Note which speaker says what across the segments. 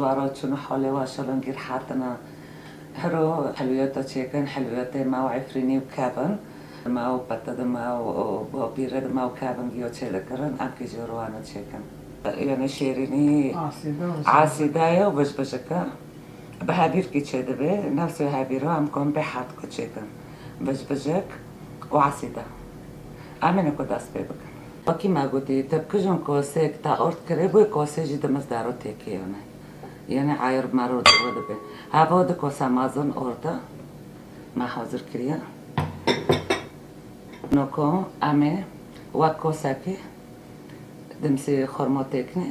Speaker 1: جوارات شنو حالي واشلون غير حاتنا هرو حلويات تشيكن حلويات ما وعفريني وكابن ما وبتد ما وبيرد ما وكابن جيو تشيلكرن أكيد جروانا تشيكن يعني شيريني عاسيدايا وبشبشكا بهابير كي تشيدبه نفس هابيرو أمكن بحات كتشيكن بشبشك وعاسيدا أمين كداس بيبك وكي ما قلتي تبكجون كوسك تا أرد كريبو كوسي جدا مصدارو تيكي يعني عاير مرو دو به هوا د کوسه مازن أرده ما حاضر كريا نوكو أمي وكوسه كي دمسي خرما تكني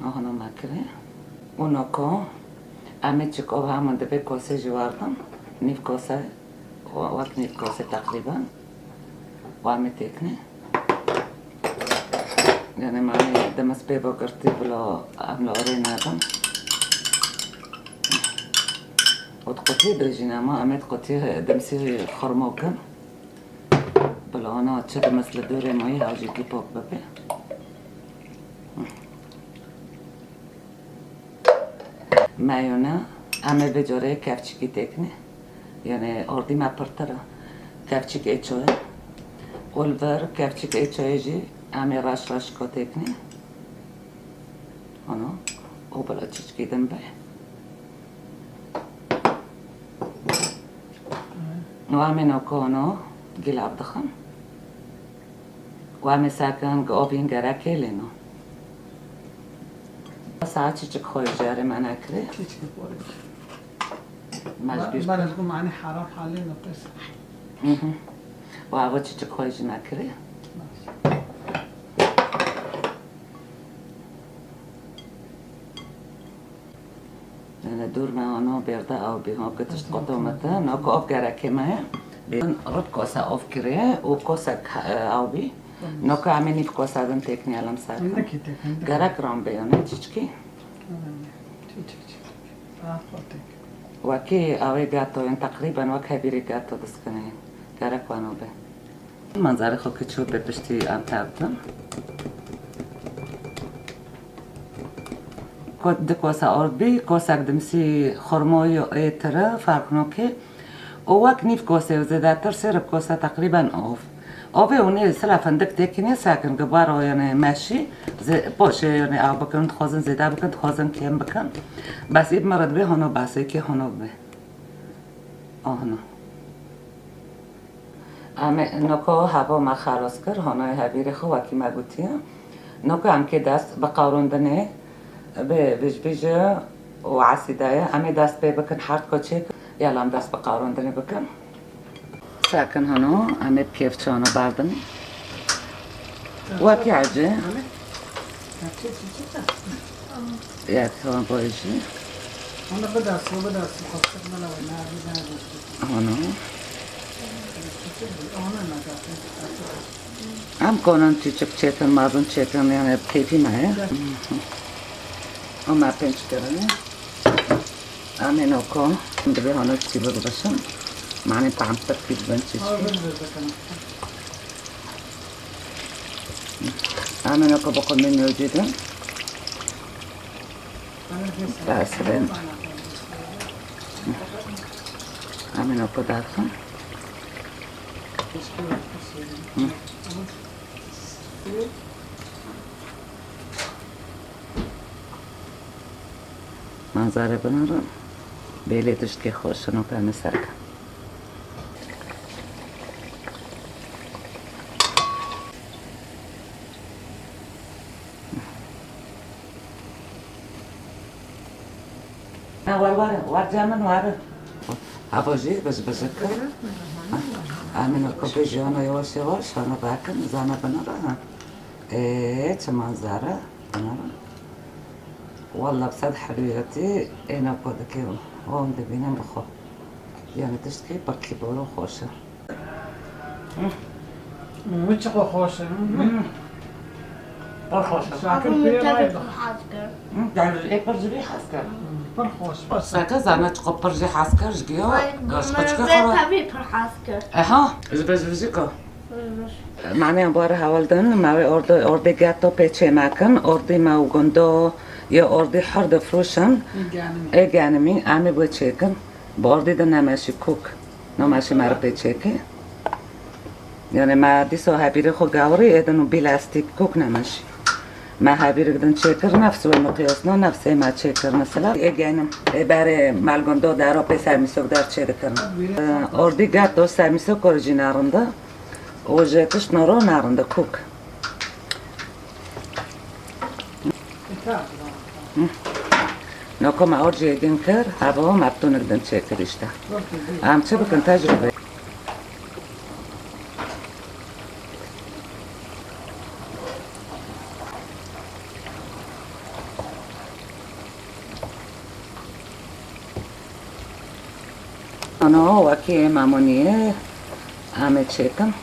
Speaker 1: هنا ما كري ونوكو أمي تشكو همون دبي كوسه جواردم نيف كوسه وقت نيف كوسه تقريبا وأمي تكني يعني معي دمس بيبا قرتي بلا عمل أورينا دم وتقطي درجينا ما عملت قطي دمسي خرموكن بلا أنا تشد مثل دوري ماي هاجي كيبوك ببي مايونا عمل بجوره كفچيكي تكني يعني أردي ما برترا كفچيك ايچوه والبر كفچيك ايچوه جي عمي راش كوتيكني هنا وبلا تشكي دنبه وعمي نوكونو جيل عبدخم وعمي ساكن قوبين غراكي لينو ساعات تشك خوي جاري معنا كري
Speaker 2: مجبور ما لازم معني حرام حالينا بس
Speaker 1: وعبا تشك خوي جنا كري أنا دور ما أنا بيردا أو بيهم كتشت قطومته ناكو أوف جراكي معه بين رب كوسا أوف كريه وكوسا أو بي ناكو عمني في كوسا دم تكني على مساك جراك رام بيونه تشكي وكي أوي جاتو ين تقريبا وكبيري جاتو دسكنين جراك وانو به منظر خو كتشو بپشتی ام تابدم کد کوسا آربی کوسا دمسی خرمای ایتره فرق نکه او وقت نیف کوسه زده تر سر کوسا تقریبا آوه اونه سلا فندق تکنی ساکن گبارو یعنی ماشی باشه یعنی آب بکن خوازن زده بکن خوازن کم بکن بس این مرد به هنو بسه که هنو به آهنو نکو هوا ما خلاص کر هنای هبیر خو وکی مگوتیم نکو هم که دست بقاروندنه به بجبجه و عسیدایه امی دست به بکن حرد کچک یالا هم دست بقاروندنه بکن ساکن هنو امی پیفچانو بردنی وکی عجه یک هم بایجی هنو هم کنن چیچک چیتن مازن چیتن یعنی کیفی نه اما پنج کرده همین اوکن دبی هنوز چی بگو باشم معنی طعم ترکیب بن چیچکی همین اوکن بکن من نوجیدن تأثیرین همین اوکن دارخن منظره بنارم بیلی دشت که خوشنو پهمی سرکن وار جامن واره هواجی بزکر همین کپی جانا یواش یواش هنو باکن زانه بنارم چه منظره بنارم والله بصد حلوياتي انا بودكي هون دبينا بخو يعني تشتكي بركي بولو خوشه
Speaker 2: وش خوشه
Speaker 1: برخوشه
Speaker 2: ساكن في رايد
Speaker 1: دار ايه برجي حاسكر
Speaker 2: برخوش
Speaker 1: ساكا زعما تقبر جي حاسكر جيو
Speaker 3: من زي طبيب حاسكر
Speaker 1: اها زبز بزيكو معنی باره هوالدن ما orada gatto peçe makan orada ma ugondo ya orada harda frushan eganimi ami bu çekin orada da namashi cook namashi mar peçe ki yani ma diso habire خو gavri edanu plastik cook namashi ما habire gdan çekir nafs ve miqyasna nafs ma çekir mesela eganim bare malgondo daro pesar misok dar çedirkan orada gatto sarmisok orijinalında Уже кыш норо нарында кук. Но кома орджи еген кер, або маптуныкдан чекер işte. Amçı bakın tecrübe. Ano vaki mamoniye ame çekim.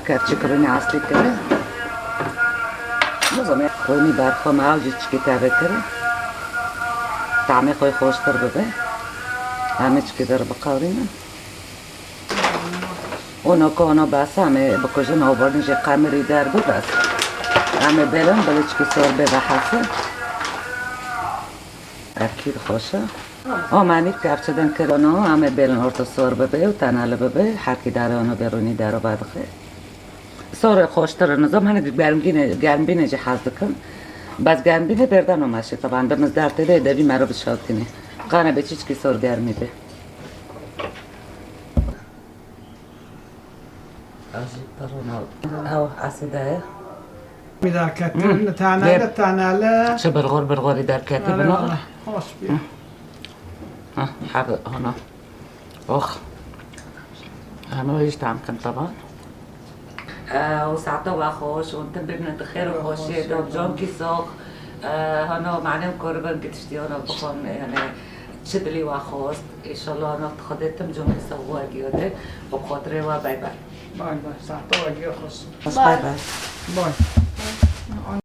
Speaker 1: Kavčíkoviny aslíkere. Můžeme kojný barcho maužičky tavekere. Táme koj خوشتر ببه. Amičky در بقورینه. Ono ko ono basa, ame بکجه نوبردن جه قمری در دو بس. Ame بلن بلچکی سربه و حسه. Akir خوشه. معنی کفچدن کرانو ame بلن orta سربه به و تناله ببه. حکی داره آنو برونی داره بدخه. sonra خوشتر نظام hani gelmbine cihazdıkım. Baz gelmbine berdan olmaşı taban da mızdarte de edebi merhaba şaltini. Kana beçiçki sor gelmedi. أو عسداية
Speaker 2: إذا كتبنا تانا لا
Speaker 1: شو بالغور إذا كاتبنا
Speaker 2: خوش بيه
Speaker 1: حاجة هنا أخ أنا إيش تعمل طبعا وساعتها وخوش وانت ببنة خير وخوش دوب جون كيسوق هنا معناهم قربان كتشتيانا بخون يعني تشدلي وخوست إن شاء الله أنا تخدتم جون كيسوق واجيوده بخاطري وباي باي
Speaker 2: باي باي ساعتها واجي خوش
Speaker 1: باي باي
Speaker 2: باي